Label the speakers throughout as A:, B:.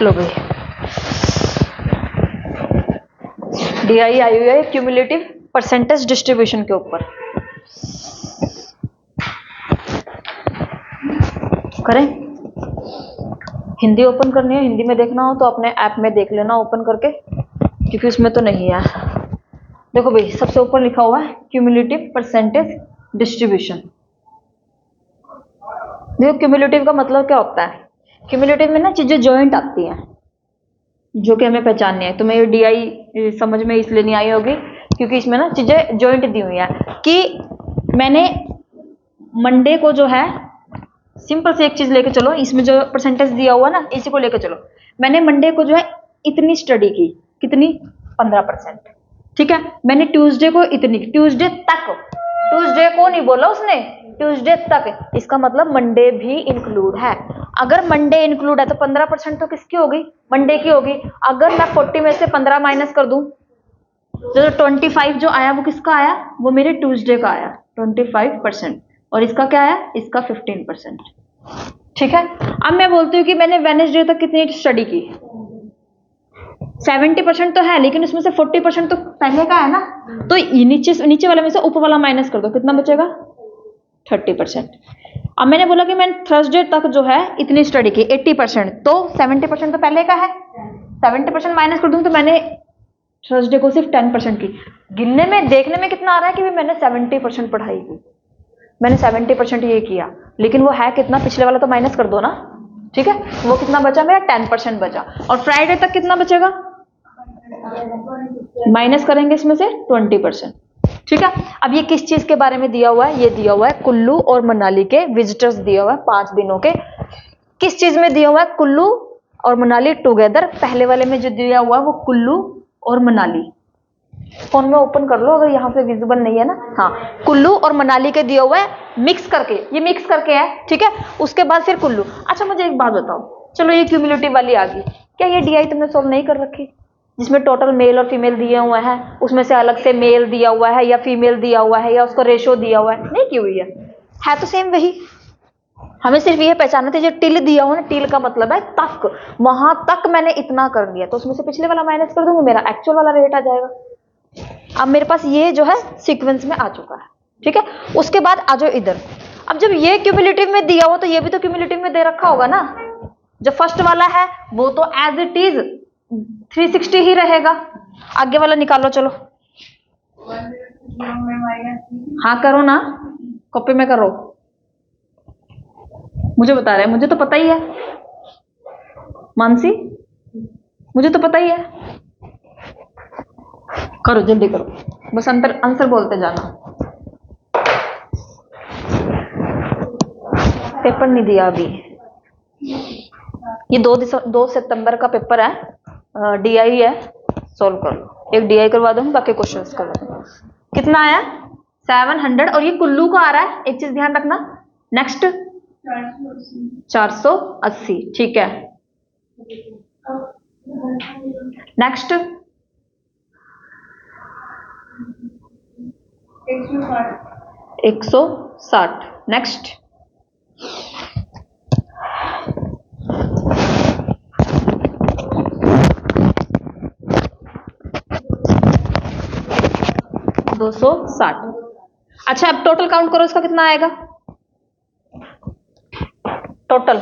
A: लो भाई, DI आई हुई है क्यूमुलेटिव परसेंटेज डिस्ट्रीब्यूशन के ऊपर। करें? हिंदी ओपन करनी है, हिंदी में देखना हो तो अपने ऐप में देख लेना ओपन करके, क्योंकि उसमें तो नहीं है। देखो भाई, सबसे ऊपर लिखा हुआ है क्यूमुलेटिव परसेंटेज डिस्ट्रीब्यूशन। देखो क्यूमुलेटिव का मतलब क्या होता है। क्यूमुलेटिव में ना चीजें जॉइंट आती हैं जो कि हमें पहचाननी है। तुम्हें ये DI समझ में इसलिए नहीं आई होगी क्योंकि इसमें ना चीजें जॉइंट दी हुई है कि मैंने मंडे को जो है, सिंपल से एक चीज लेके चलो, इसमें जो परसेंटेज दिया हुआ ना इसी को लेके चलो। मैंने मंडे को जो है इतनी स्टडी की, कितनी? 15%। ठीक है, मैंने ट्यूसडे को इतनी, ट्यूसडे तक, ट्यूसडे को नहीं बोला उसने, ट्यूसडे तक, इसका मतलब मंडे भी इंक्लूड है। अगर मंडे इंक्लूड है तो 15% तो किसकी होगी? मंडे की होगी। अगर मैं 40 में से 15 माइनस कर दूं तो 25 जो आया वो किसका आया? वो मेरे ट्यूसडे का आया 25%। और इसका क्या आया? इसका 15%। ठीक है, अब मैं बोलती हूँ कि मैंने वेडनेसडे तक कितनी स्टडी की? 70% तो है, लेकिन उसमें से 40% तो पहले का है ना, तो नीचे वाले में से ऊपर वाला माइनस कर दो, कितना बचेगा? 30%। अब मैंने बोला कि मैंने थर्सडे तक जो है इतनी स्टडी की 80%, तो 70% तो पहले का है, 70% माइनस कर दूं तो मैंने थर्सडे को सिर्फ 10% की। गिनने में, देखने में कितना आ रहा है कि मैंने 70% पढ़ाई की, मैंने 70% ये किया, लेकिन वो है कितना? पिछले वाला तो माइनस कर दो ना। ठीक है, वो कितना बचा मेरा? 10% बचा। और फ्राइडे तक कितना बचेगा? माइनस करेंगे इसमें से 20%। ठीक है, अब ये किस चीज के बारे में दिया हुआ है? ये दिया हुआ है कुल्लू और मनाली के विजिटर्स दिया हुआ है 5 दिनों के। किस चीज में दिया हुआ है? कुल्लू और मनाली टुगेदर। पहले वाले में जो दिया हुआ है वो कुल्लू और मनाली। फोन में ओपन कर लो अगर यहाँ पे विजिबल नहीं है ना। हाँ, कुल्लू और मनाली के दिया हुआ है मिक्स करके, ये मिक्स करके है। ठीक है, उसके बाद फिर कुल्लू। अच्छा मुझे एक बात बताओ, चलो ये क्यूमुलेटिव वाली आ गई, क्या ये DI तुमने सोल्व नहीं कर रखी जिसमें टोटल मेल और फीमेल दिए हुए हैं, उसमें से अलग से मेल दिया हुआ है या फीमेल दिया हुआ है या उसका रेशो दिया हुआ है? नहीं की हुई है तो सेम वही। हमें सिर्फ ये पहचानना था, जो टिल दिया हुआ ना, टिल का मतलब है तक, वहां तक मैंने इतना कर लिया, तो उसमें से पिछले वाला माइनस कर दूंगा, मेरा एक्चुअल वाला रेट आ जाएगा। अब मेरे पास ये जो है सीक्वेंस में आ चुका है। ठीक है, उसके बाद आ जाओ इधर। अब जब ये क्यूमुलेटिव में दिया हो तो ये भी तो क्यूमुलेटिव में दे रखा होगा ना। जो फर्स्ट वाला है वो तो एज इट इज 360 ही रहेगा। आगे वाला निकालो चलो। हाँ करो ना, कॉपी में करो। मुझे बता रहे हैं, मुझे तो पता ही है मानसी, मुझे तो पता ही है। करो जल्दी करो, बस आंसर बोलते जाना। पेपर नहीं दिया अभी, ये 2 सितंबर का पेपर है, DI है, सोल्व कर लो। एक DI करवा दूंगी, बाकी क्वेश्चंस करवा दूंगी। कितना आया? 700। और ये कुल्लू का आ रहा है, एक चीज ध्यान रखना। नेक्स्ट 480। ठीक है, नेक्स्ट 160। नेक्स्ट 260। अच्छा अब टोटल काउंट करो, इसका कितना आएगा टोटल?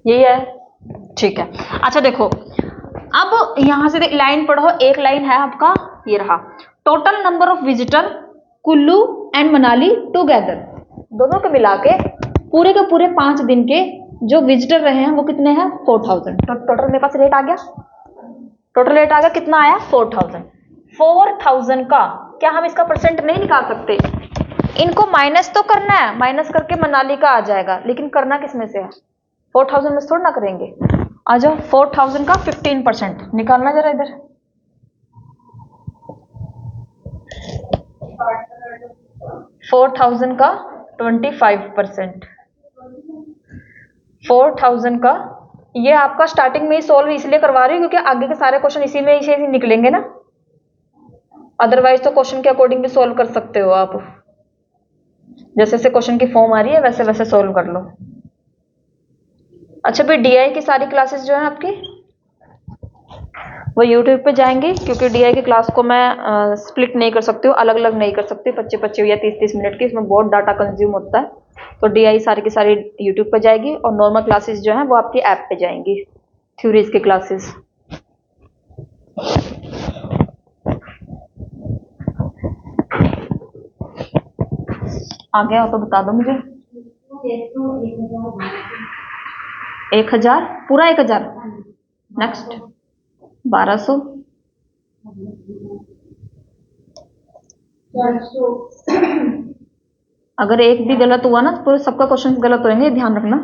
A: यही है। ठीक है, अच्छा देखो, अब यहां से लाइन पढ़ो, एक लाइन है आपका, ये रहा। Total number of visitor Kullu and Manali together, दोनों को मिला के पूरे के पूरे 5 दिन के जो विजिटर रहे हैं वो कितने हैं? 4000। तो टोटल मेरे पास रेट आ गया, टोटल रेट आ गया, कितना आया? 4000। 4000 का क्या हम इसका परसेंट नहीं निकाल सकते? इनको माइनस तो करना है, माइनस करके मनाली का आ जाएगा, लेकिन करना किसमें से है? 4000 में थोड़ा ना करेंगे। आ जाओ, 4000 का 15% निकालना जरा इधर। 4000 का 25%। 4000 का, ये आपका स्टार्टिंग में ही सोल्व इसलिए करवा रही हूँ क्योंकि आगे के सारे क्वेश्चन इसी में इसे निकलेंगे ना, अदरवाइज तो क्वेश्चन के अकॉर्डिंग भी सोल्व कर सकते हो आप, जैसे जैसे क्वेश्चन की फॉर्म आ रही है वैसे वैसे सोल्व कर लो। अच्छा भाई, डीआई की सारी क्लासेस जो है आपकी वो यूट्यूब पे जाएंगी, क्योंकि डीआई की क्लास को मैं स्प्लिट नहीं कर सकती हूँ, अलग अलग नहीं कर सकती, 25-25 या 30-30 मिनट की, इसमें बहुत डाटा कंज्यूम होता है। तो डीआई सारी की सारी यूट्यूब पे जाएगी और नॉर्मल क्लासेस जो है वो आपकी ऐप पे जाएंगी, थ्योरीज की क्लासेस। आ गया हो तो बता दो मुझे। 1000 पूरा 1000, नेक्स्ट 1200, अगर एक भी गलत हुआ ना तो पूरे सबका क्वेश्चन गलत होंगे, ध्यान रखना।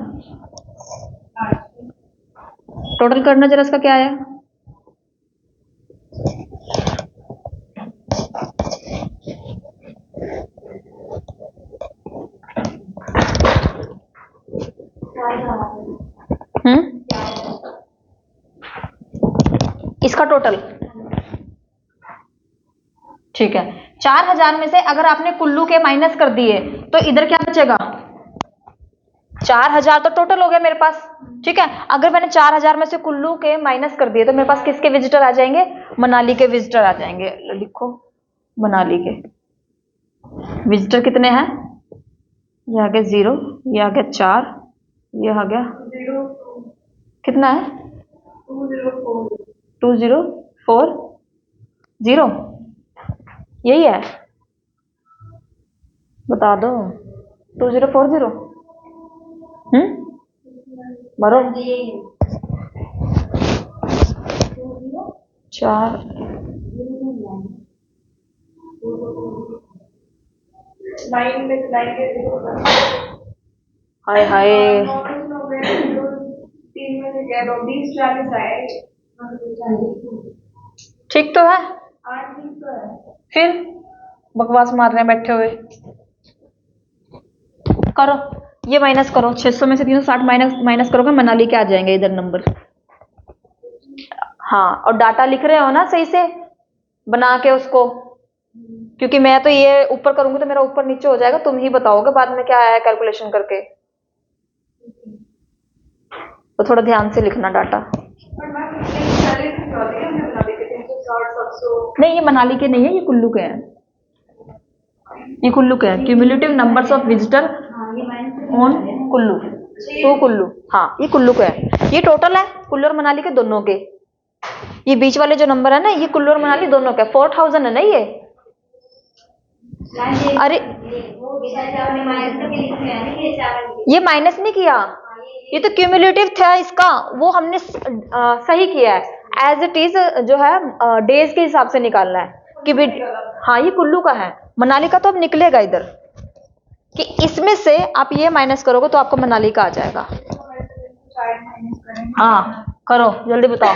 A: टोटल करना जरा, इसका क्या आया? इसका टोटल ठीक है। 4000 में से अगर आपने कुल्लू के माइनस कर दिए तो इधर क्या बचेगा? 4000 तो टोटल हो गया मेरे पास, ठीक है। अगर मैंने 4000 में से कुल्लू के माइनस कर दिए तो मेरे पास किसके विजिटर आ जाएंगे? मनाली के विजिटर आ जाएंगे। लिखो, मनाली के विजिटर कितने हैं? ये आ गया 0, ये आ गया 4, ये आ गया कितना है? 2040, यही है, बता दो। 2040 भरो 4, हाय हाय, ठीक तो है, फिर बकवास मार रहे हैं बैठे हुए। करो, ये माइनस करो, 600 में से 360 माइनस करोगे, मनाली के आ जाएंगे इधर नंबर। हाँ, और डाटा लिख रहे हो ना सही से बना के उसको, क्योंकि मैं तो ये ऊपर करूंगी तो मेरा ऊपर नीचे हो जाएगा, तुम ही बताओगे बाद में क्या आया कैलकुलेशन करके, तो थोड़ा ध्यान से लिखना डाटा। नहीं, ये मनाली के नहीं है, ये कुल्लू के हैं, ये कुल्लू के हैं। Cumulative numbers of visitor on Kullu, to Kullu, हाँ ये कुल्लू का है, ये टोटल है कुल्लू और मनाली के दोनों के। ये बीच वाले जो नंबर है ना, ये कुल्लू और मनाली दोनों के 4000 है ना ये। अरे ये माइनस नहीं किया, ये तो क्यूमुलेटिव था इसका, वो हमने सही किया है, एज इट इज जो है डेज के हिसाब से निकालना है कि हाँ ये कुल्लू का है, मनाली का तो अब निकलेगा इधर कि इसमें से आप ये माइनस करोगे तो आपको मनाली का आ जाएगा। हाँ करो जल्दी बताओ।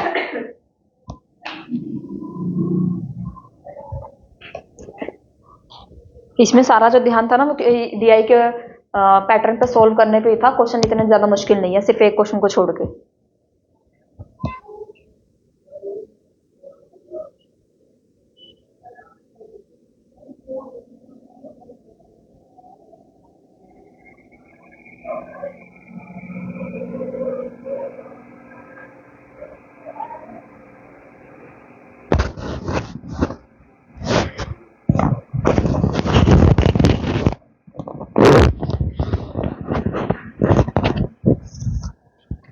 A: इसमें सारा जो ध्यान था ना वो डीआई के पैटर्न पे सोल्व करने पे ही था, क्वेश्चन इतने ज्यादा मुश्किल नहीं है सिर्फ एक क्वेश्चन को छोड़ के।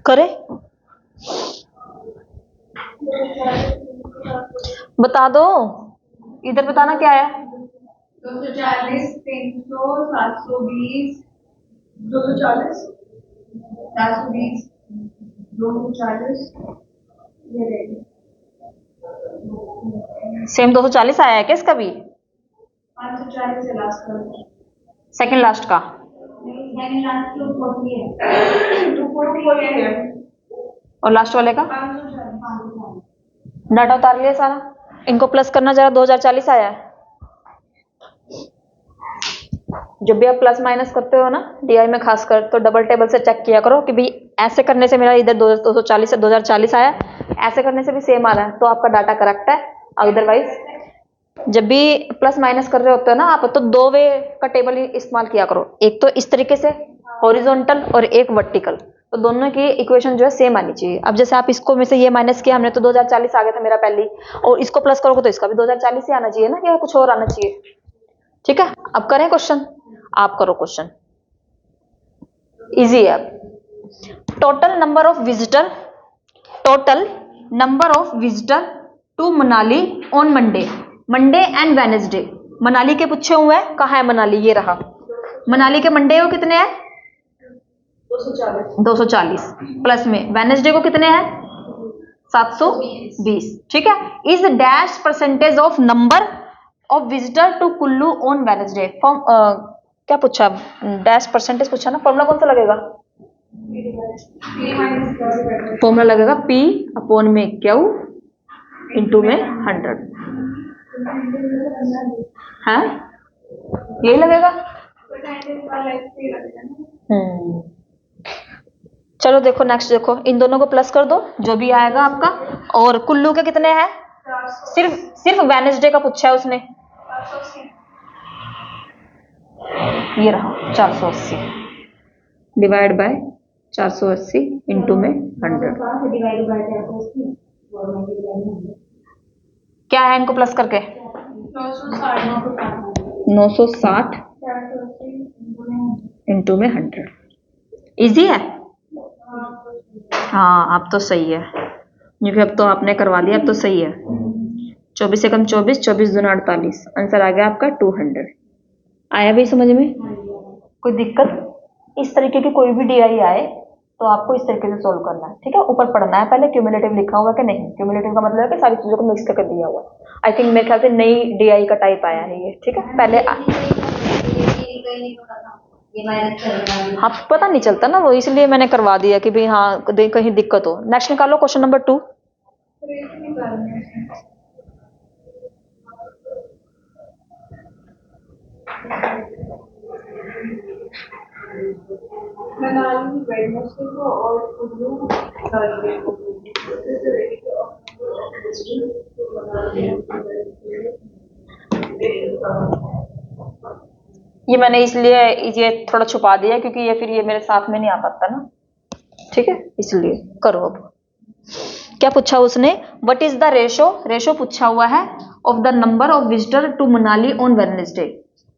A: करे बता दो, इधर बताना क्या है? 240, 300, 720, 240, 420, 240, सेम 240 आया है क्या इसका भी? 540 है लास्ट का, सेकंड लास्ट का, और लास्ट वाले का डाटा उतार लिया सारा, इनको प्लस करना जरा, 2040 आया है। जब भी आप प्लस माइनस करते हो ना डीआई में खासकर, तो डबल टेबल से चेक किया करो कि भाई ऐसे करने से मेरा इधर 240 से 2040 आया, ऐसे करने से भी सेम आ रहा है, तो आपका डाटा करेक्ट है। अदरवाइज जब भी प्लस माइनस कर रहे होते हो ना आप, तो दो वे का टेबल इस्तेमाल किया करो, एक तो इस तरीके से हॉरिजॉन्टल और एक वर्टिकल, तो दोनों की इक्वेशन जो है सेम आनी चाहिए। अब जैसे आप इसको में से ये माइनस किया हमने, तो 2040 आ गया था मेरा पहले, और इसको प्लस करोगे तो इसका भी 2040 ही आना चाहिए ना, या कुछ और आना चाहिए। ठीक है, अब करें क्वेश्चन, आप करो क्वेश्चन, इजी है। Total number of visitor, total number of visitor to Manali on Monday, Monday and Wednesday. Manali के पूछे हुए हैं, कहाँ है मनाली, ये रहा मनाली के। मंडे को कितने हैं 240 प्लस में वेनेसडे को कितने हैं 720। ठीक है, is dash percentage of number of visitor to Kullu on Wednesday. क्या पूछा, डैश परसेंटेज पूछा ना, फॉर्मूला कौन सा लगेगा, फॉर्मूला लगेगा P अपॉन में Q इंटू में 100 है, यही लगेगा। चलो देखो नेक्स्ट, देखो इन दोनों को प्लस कर दो, जो भी आएगा आपका। और कुल्लू के कितने हैं, सिर्फ वेनेसडे का पूछा है उसने, ये रहा 480 डिवाइड बाय 480 इंटू में 100, क्या है इनको प्लस करके 960 इंटू में 100। इजी है, हाँ अब तो सही है, क्योंकि अब तो आपने करवा दिया, अब तो सही है। 24 से कम 24, 24 दूना 48, आंसर आ गया आपका 200। आया भी समझ में, कोई दिक्कत, इस तरीके की कोई भी डीआई आए तो आपको इस तरीके से सोल्व करना है। ठीक है, ऊपर पढ़ना है पहले क्यूमुलेटिव लिखा हुआ कि नहीं, क्यूमुलेटिव का मतलब है कि सारी चीजों को मिक्स करके दिया हुआ है। आई थिंक मेरे ख्याल से नई डीआई का टाइप आया है ये। ठीक है, पहले हाँ पता नहीं चलता ना, वो इसलिए मैंने करवा दिया कि भाई हाँ कहीं दिक्कत हो। नेक्स्ट निकालो क्वेश्चन नंबर 2। ये मैंने इसलिए ये थोड़ा छुपा दिया क्योंकि ये फिर ये मेरे साथ में नहीं आ पाता ना। ठीक है, इसलिए करो। अब क्या पूछा उसने, what is the ratio, ratio पूछा हुआ है of the number of visitor to Manali on Wednesday.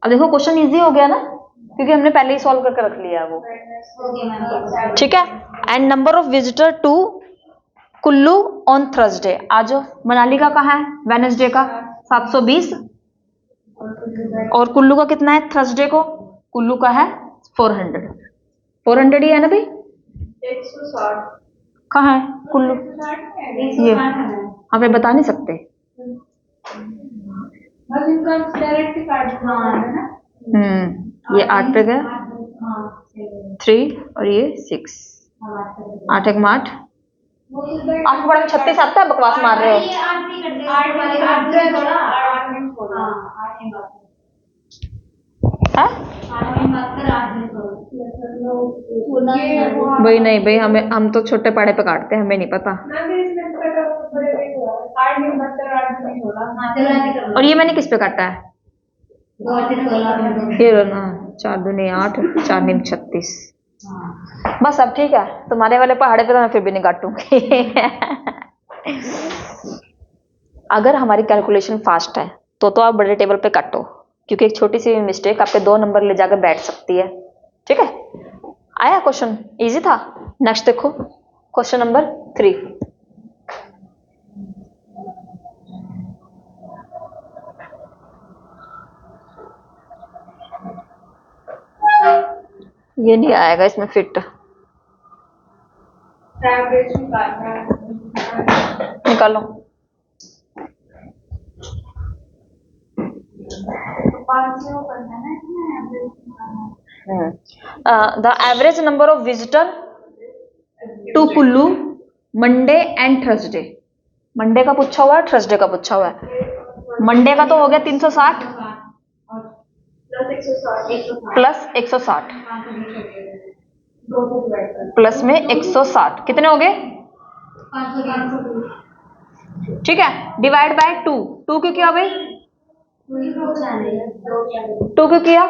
A: अब देखो क्वेश्चन इजी हो गया ना, क्योंकि हमने पहले ही सॉल्व करके रख लिया है वो। ठीक है, and number of visitor to Kullu on Thursday. आज मनाली का कहाँ है, वेडनेसडे का 720, और कुल्लू का कितना है थर्सडे को, कुल्लू का है 400। 400 ही है ना भाई, 160 कहाँ है कुल्लू, ये हमें बता नहीं सकते। ये 8 पे गया 3 और ये 6, 8 एक 8, 8 बड़ा 36 आता है, बकवास मार रहे हो। भाई नहीं भाई, हम तो छोटे पाड़े पे काटते हैं, हमें नहीं पता। और ये मैंने किस पे काटा है, ये ना 4 दूनी 8, 4 नीम 36। बस अब ठीक है, तुम्हारे वाले पहाड़े पे तो मैं फिर भी नहीं काटूंगी। अगर हमारी कैलकुलेशन फास्ट है तो आप बड़े टेबल पे काटो, क्योंकि एक छोटी सी मिस्टेक आपके 2 नंबर ले जाकर बैठ सकती है। ठीक है, आया क्वेश्चन, इजी था। नेक्स्ट देखो क्वेश्चन नंबर 3। ये नहीं आएगा इसमें फिट, निकालो। The average number of visitor to Kullu Monday and Thursday. Monday का पूछा हुआ है, थर्सडे का पूछा हुआ है। मंडे का तो हो गया 360 प्लस 160 प्लस में 160 कितने हो गए? ठीक है, डिवाइड बाय 2। 2 क्यों किया भाई? 2 क्यों किया?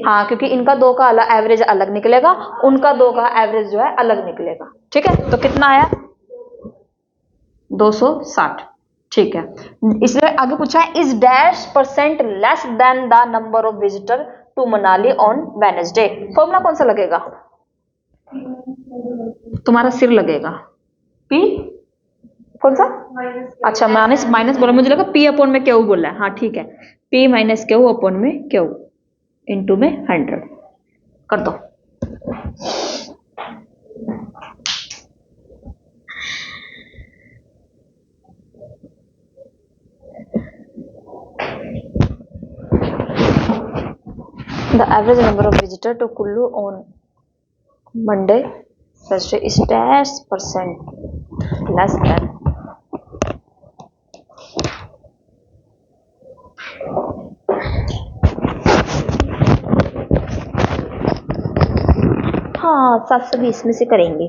A: हाँ, क्योंकि इनका दो का एवरेज अलग निकलेगा, उनका दो का एवरेज जो है अलग निकलेगा। ठीक है, तो कितना आया? 260। ठीक है, इसलिए आगे पूछा है is dash percent less than the number of visitor to Manali on Wednesday. Formula कौन सा लगेगा? तुम्हारा सिर लगेगा। पी कौन सा? अच्छा, माइनस माइनस बोला, मुझे लगा पी अपॉन में क्यू बोला है। हाँ ठीक है, पी माइनस क्यू अपॉन में क्यू इंटू में 100 कर दो। The average number of visitors to Kullu on Monday, Thursday is dash percent less than. हाँ, 720 में से करेंगे।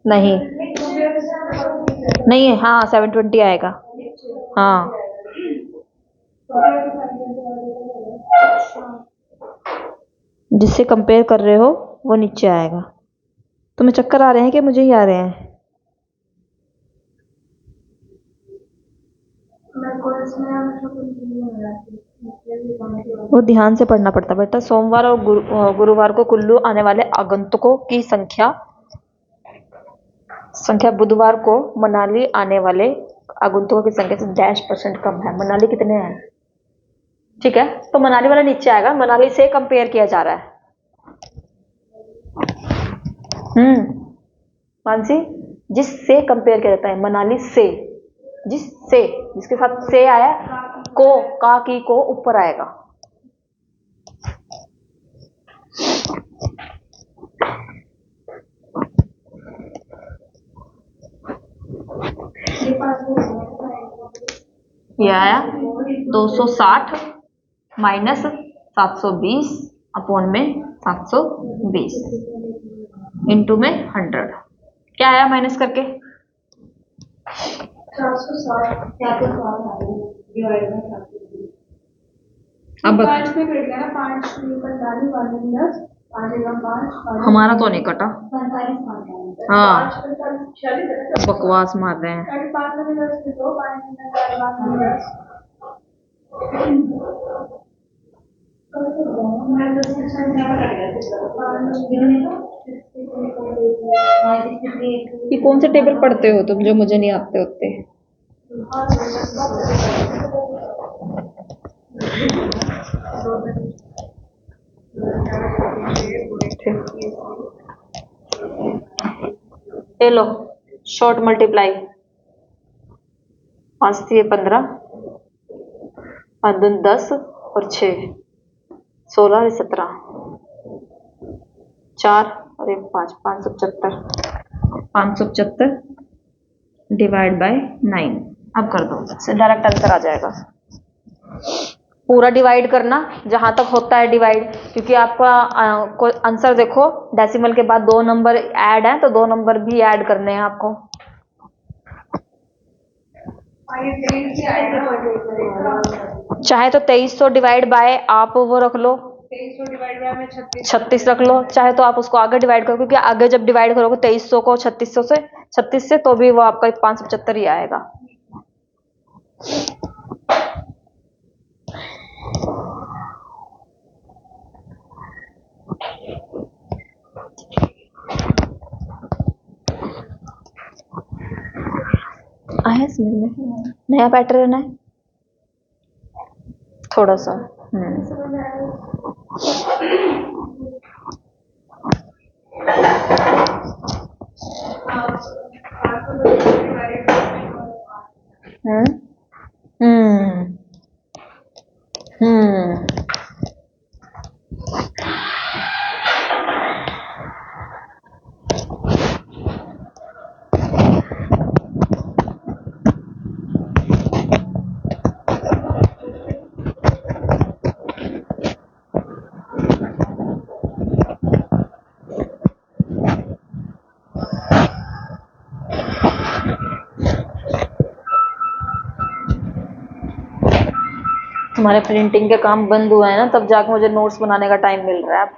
A: नहीं नहीं है, हाँ 720 आएगा। हाँ जिससे कंपेयर कर रहे हो वो नीचे आएगा। तुम्हें चक्कर आ रहे हैं कि मुझे ही आ रहे हैं? वो ध्यान से पढ़ना पड़ता बेटा। सोमवार और गुरुवार को कुल्लू आने वाले आगंतुकों की संख्या बुधवार को मनाली आने वाले आगंतुकों की संख्या से डैश परसेंट कम है। मनाली कितने हैं? ठीक है, तो मनाली वाला नीचे आएगा, मनाली से कंपेयर किया जा रहा है। मानसी, जिससे कंपेयर किया जाता है, मनाली से, जिससे, जिसके साथ से आया को, का की को ऊपर आएगा। ये आया 260 माइनस 720 अपॉन में 720 इंटू में 100। क्या आया माइनस करके? 460। अब हमारा तो नहीं कटा। हाँ, बकवास मार रहे हैं। ये कौन से टेबल पढ़ते हो तुम जो मुझे नहीं आते होते? ये लो, शॉर्ट मल्टीप्लाई। 5 थी 15, 5 दूनी 10 और 6 16 और 17 4 और 1 5 575 डिवाइड बाय 9। अब कर दो, डायरेक्ट आंसर आ जाएगा। पूरा डिवाइड करना जहां तक होता है डिवाइड, क्योंकि आपका आंसर देखो डेसिमल के बाद 2 नंबर ऐड हैं, तो 2 नंबर भी ऐड करने हैं आपको। चाहे तो 2300 डिवाइड बाय आप वो रख लो, 36 रख लो, चाहे तो आप उसको आगे डिवाइड करो, क्योंकि आगे जब डिवाइड करोगे 2300 को 36 से तो भी वो आपका 575 ही आएगा। आया समझ में? नया पैटर्न है थोड़ा सा। तुम्हारे प्रिंटिंग के काम बंद हुआ है ना, तब जाके मुझे नोट्स बनाने का टाइम मिल रहा है अब।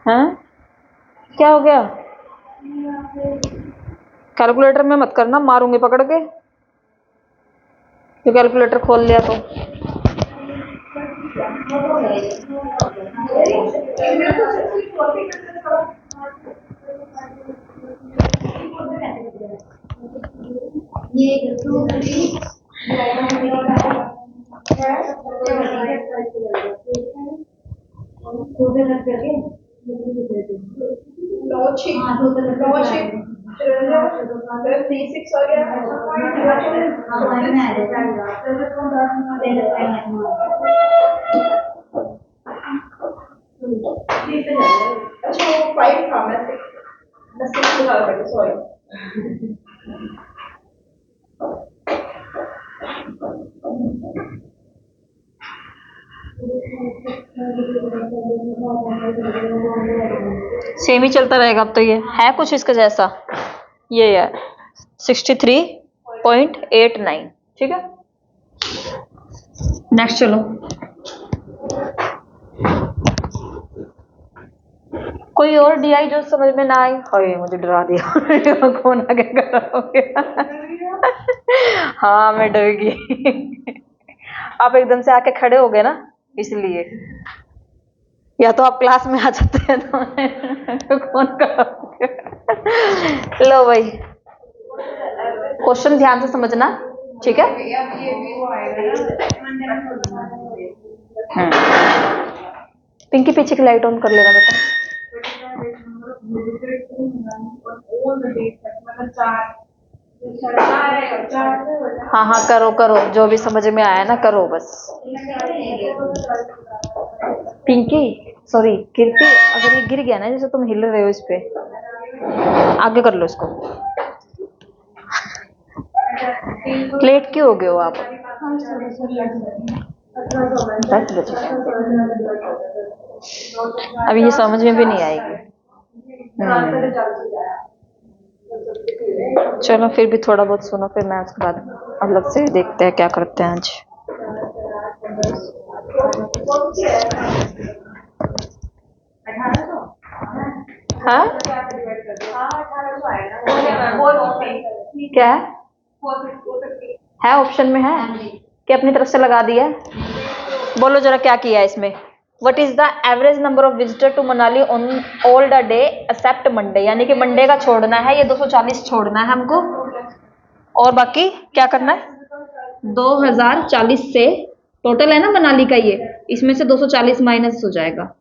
A: हैं? क्या हो गया? कैलकुलेटर में मत करना, मारूंगी पकड़ के, तो कैलकुलेटर खोल लिया तो। सेम ही चलता रहेगा अब तो। ये है कुछ इसका जैसा, ये है 63.89। ठीक है, नेक्स्ट चलो। कोई और डीआई जो समझ में ना आए? हाय मुझे डरा दिया कौन आगे खड़ा हो गया हाँ मैं डर गई आप एकदम से आके खड़े हो गए ना, इसलिए। या तो आप क्लास में आ जाते हैं तो कौन खड़ा हो गया। लो भाई, क्वेश्चन ध्यान से समझना, ठीक है। पिंकी पीछे की लाइट ऑन कर लेना बेटा। हाँ हाँ करो करो, जो भी समझ में आया ना करो बस। पिंकी सॉरी कीर्ति, अगर ये गिर गया ना, जैसे तुम हिल रहे हो इस पे, आगे कर लो इसको। लेट क्यों हो गए हो आप? 10 बजे अभी ये समझ में भी नहीं आएगी। चलो फिर भी थोड़ा बहुत सुनो, फिर मैं उसके बाद अलग से देखते हैं क्या करते हैं आज। हाँ क्या है ऑप्शन में है कि अपनी तरफ से लगा दिया? बोलो जरा क्या किया है इसमें। What is the average number of visitor to Manali on all the day except Monday? यानी कि मंडे का छोड़ना है, ये 240 छोड़ना है हमको, और बाकी क्या करना है 2040 से, टोटल है ना मनाली का ये, इसमें से 240 माइनस हो जाएगा,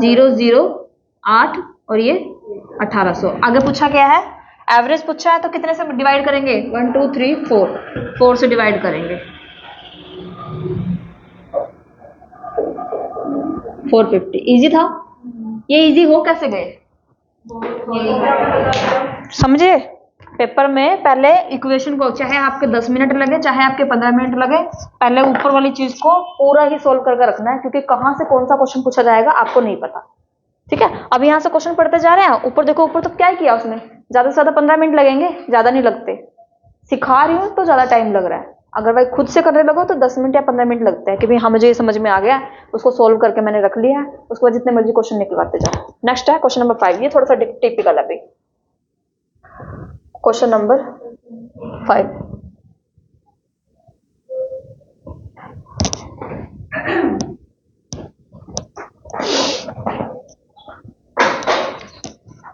A: 008 और ये 1800। आगे पूछा क्या है? एवरेज पूछा है, तो कितने से डिवाइड करेंगे? 1 2 3 4 से डिवाइड करेंगे। 450 इजी था। ये इजी हो कैसे गए समझे? पेपर में पहले इक्वेशन को, चाहे आपके 10 मिनट लगे चाहे आपके 15 मिनट लगे, पहले ऊपर वाली चीज को पूरा ही सोल्व करके रखना है, क्योंकि कहां से कौन सा क्वेश्चन पूछा जाएगा आपको नहीं पता। ठीक है, अब यहाँ से क्वेश्चन पढ़ते जा रहे हैं, ऊपर देखो, ऊपर तो क्या किया उसने, ज्यादा से ज्यादा 15 मिनट लगेंगे, ज्यादा नहीं लगते। सिखा रही हूँ तो ज्यादा टाइम लग रहा है, अगर भाई खुद से करने लगो तो 10 मिनट या 15 मिनट लगते हैं कि भाई हाँ मुझे ये समझ में आ गया, उसको सोल्व करके मैंने रख लिया है, उसके बाद जितने मर्जी क्वेश्चन निकलवाते जाओ। नेक्स्ट है क्वेश्चन नंबर 5, ये थोड़ा सा टिपिकल है भाई। क्वेश्चन नंबर 5,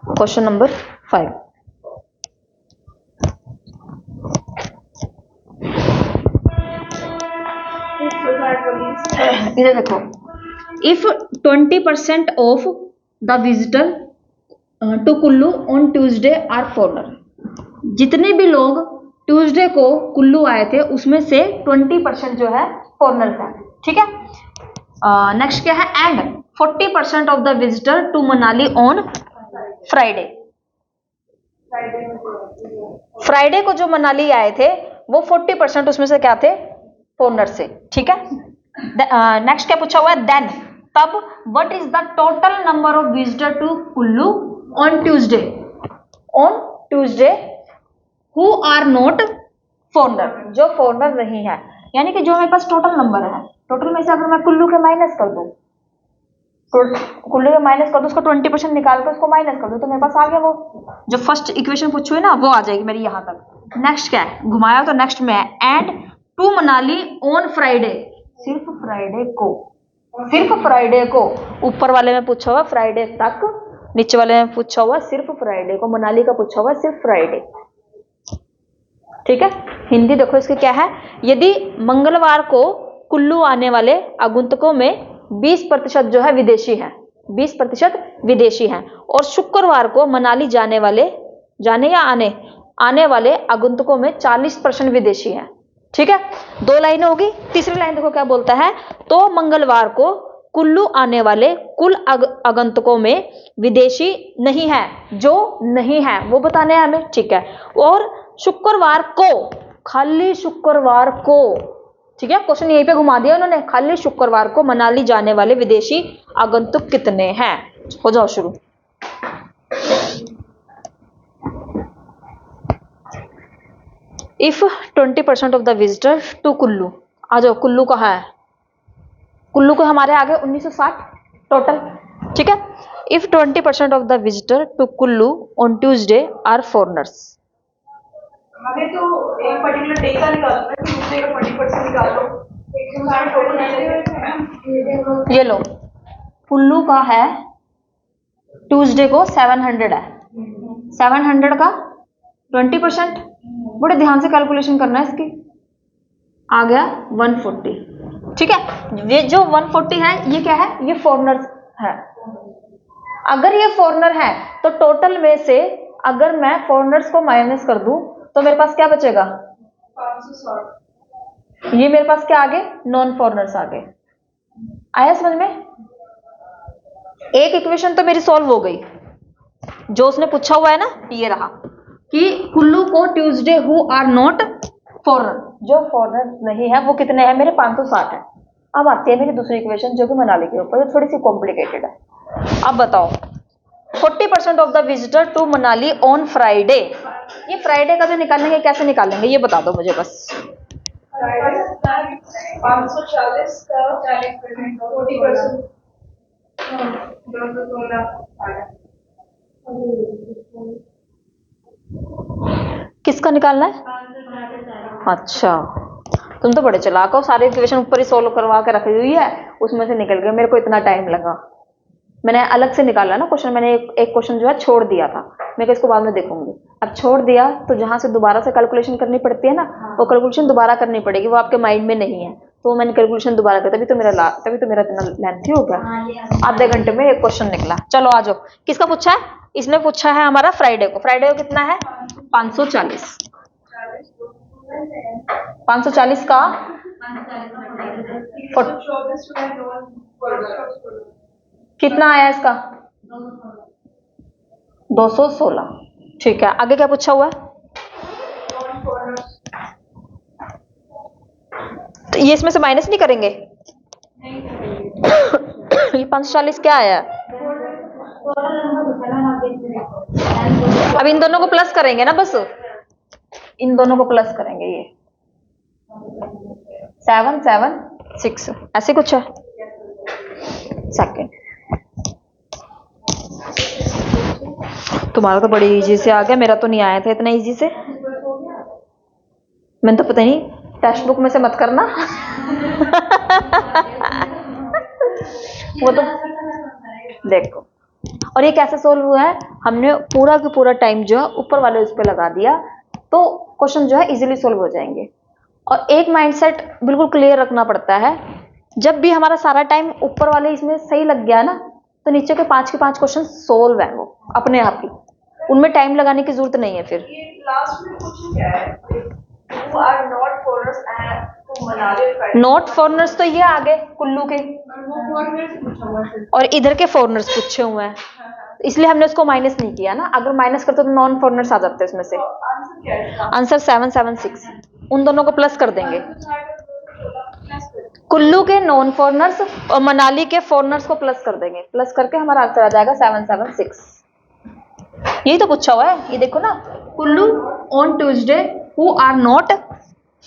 A: क्वेश्चन नंबर 5, इधर देखो, if 20% of the visitor to Kullu on Tuesday are foreigner, जितने भी लोग ट्यूसडे को कुल्लू आए थे उसमें से 20% जो है फॉरनर था। ठीक है, नेक्स्ट क्या है? And 40% of the visitor to Manali on Friday. Friday को जो मनाली आए थे वो 40% उसमें से क्या थे? फॉरनर से। ठीक है, नेक्स्ट क्या पूछा हुआ है? देन तब what is the total number of visitor to Kullu on Tuesday who are not foreigner, जो फॉरनर नहीं है, यानी कि जो मेरे पास टोटल नंबर है, टोटल में से अगर मैं कुल्लू के माइनस कर दूं, कुल्लू के माइनस कर दूं, उसको 20% निकाल कर उसको माइनस कर दूं, तो मेरे पास आ गया वो जो फर्स्ट इक्वेशन पूछी हुई ना, वो आ जाएगी मेरी यहाँ तक। नेक्स्ट क्या है, घुमाया तो नेक्स्ट में है and to Manali on Friday, सिर्फ फ्राइडे को, सिर्फ फ्राइडे को, ऊपर वाले में पूछा हुआ फ्राइडे तक, नीचे वाले में पूछा हुआ सिर्फ फ्राइडे को, मनाली का पूछा हुआ सिर्फ फ्राइडे। ठीक है, हिंदी देखो इसकी क्या है, यदि मंगलवार को कुल्लू आने वाले आगंतुकों में 20% जो है विदेशी हैं, 20% विदेशी हैं, और शुक्रवार को मनाली जाने या आने वाले आगंतुकों में 40% विदेशी हैं। ठीक है, दो लाइनें होगी। तीसरी लाइन देखो क्या बोलता है, तो मंगलवार को कुल्लू आने वाले कुल आगंतुकों में विदेशी नहीं है, जो नहीं है वो बताने हैं हमें। ठीक है, और शुक्रवार को, खाली शुक्रवार को, ठीक है, क्वेश्चन यहीं पे घुमा दिया उन्होंने, खाली शुक्रवार को मनाली जाने वाले विदेशी आगंतुक कितने हैं। हो जाओ शुरू। If 20% of the visitor to Kullu, आ जाओ, कुल्लू कहाँ है, कुल्लू को हमारे आगे 1960 टोटल। ठीक है, if 20% of the visitor to Kullu on Tuesday are foreigners,
B: हमें तो एक पर्टिकुलर डे का निकालना है, दूसरे का 20% निकालो,
A: ये लो, कुल्लू का है ट्यूसडे को 700 है, 700 का 20%, बड़े ध्यान से कैलकुलेशन करना है इसकी, आ गया 140। ठीक है, ये जो 140 है ये क्या है, ये फॉरनर है। अगर ये फॉरनर है तो टोटल में से अगर मैं फॉरनर्स को माइनस कर दूं तो मेरे पास क्या बचेगा,
B: 560।
A: ये मेरे पास क्या आ गए, नॉन फॉरनर्स आ गए। आया समझ में, एक इक्वेशन तो मेरी सॉल्व हो गई। जो उसने पूछा हुआ है ना, ये रहा कि कुल्लू को Tuesday who are not foreigner, जो फॉरनर नहीं है वो कितने हैं, मेरे 560 है। अब आती है मेरी दूसरी इक्वेशन जो कि मनाली के ऊपर, जो थोड़ी सी कॉम्प्लिकेटेड है। अब बताओ, 40% of the visitor to Manali on Friday, ये फ्राइडे का जो निकालेंगे कैसे निकालेंगे ये बता दो मुझे बस।
B: 540 का 40%,
A: किसका निकालना है, अच्छा तुम तो बड़े चालाक हो, सारे इक्वेशन ऊपर ही सोल्व करवा के रखी हुई है, उसमें से निकल गए, मेरे को इतना टाइम लगा। मैंने अलग से निकाला ना क्वेश्चन, मैंने एक क्वेश्चन जो है छोड़ दिया था, मैं इसको बाद में देखूंगी। अब छोड़ दिया तो जहां से दोबारा से कैलकुलेशन करनी पड़ती है ना, वो कैलकुलेशन दोबारा करनी पड़ेगी, वो आपके माइंड में नहीं है, तो मैंने कैलकुलेशन दोबारा कर, तभी तो मेरा इतना लेंथी हो गया, आधे घंटे में एक क्वेश्चन निकला। चलो आ जाओ, किसका पूछा है, इसने पूछा है हमारा फ्राइडे को, फ्राइडे को कितना है 540, 540 का कितना आया इसका 216। ठीक है, आगे क्या पूछा हुआ है, तो ये इसमें से माइनस नहीं करेंगे, ये 540 क्या आया, अब इन दोनों को प्लस करेंगे ना, बस इन दोनों को प्लस करेंगे, ये 776 ऐसे कुछ है। सेकंड, तुम्हारा तो बड़ी इजी से आ गया, मेरा तो नहीं आया था इतना इजी से, मैंने तो पता नहीं, टेक्स्ट बुक में से मत करना वो तो देखो। और ये कैसे सोल्व हुआ है, हमने पूरा का पूरा टाइम जो है ऊपर वाले उस पर लगा दिया, तो क्वेश्चन जो है इजीली सोल्व हो जाएंगे। और एक माइंडसेट बिल्कुल क्लियर रखना पड़ता है, जब भी हमारा सारा टाइम ऊपर वाले इसमें सही लग गया ना, तो नीचे के 5 के 5 क्वेश्चन सोल्व है वो अपने आप ही, उनमें टाइम लगाने की जरूरत नहीं है। फिर
B: ये लास्ट में क्वेश्चन क्या है, who are not foreigners and to Manali and Friday,
A: not foreigners तो ये आगे कुल्लू के,
B: वो foreigners पूछा हुआ है,
A: और इधर के फॉरनर्स पूछे हुए हैं, इसलिए हमने उसको माइनस नहीं किया ना, अगर माइनस करते तो नॉन फॉरनर्स आ जाते उसमें से।
B: आंसर क्या है इसका,
A: आंसर 776, उन दोनों को प्लस कर देंगे, कुल्लू के नॉन फॉरनर्स और मनाली के फॉरनर्स को प्लस कर देंगे, प्लस करके हमारा आंसर आ जाएगा 776। यही तो पूछा हुआ है, ये देखो ना, Kullu on Tuesday who are not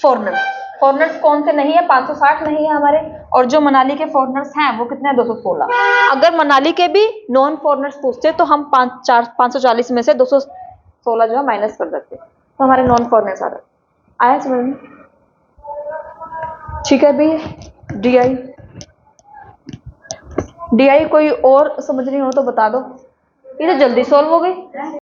A: foreigners, foreigners कौन से नहीं है, 560 नहीं है हमारे, और जो मनाली के फॉरनर्स हैं वो कितने हैं, 216। अगर मनाली के भी नॉन फॉरनर्स पूछते तो हम 540 में से 216 जो है माइनस कर देते, तो हमारे नॉन फॉरनर्स आ रहे। आया समझ में? ठीक है भी। DI कोई और समझ नहीं हो तो बता दो, ये तो जल्दी सॉल्व हो गई।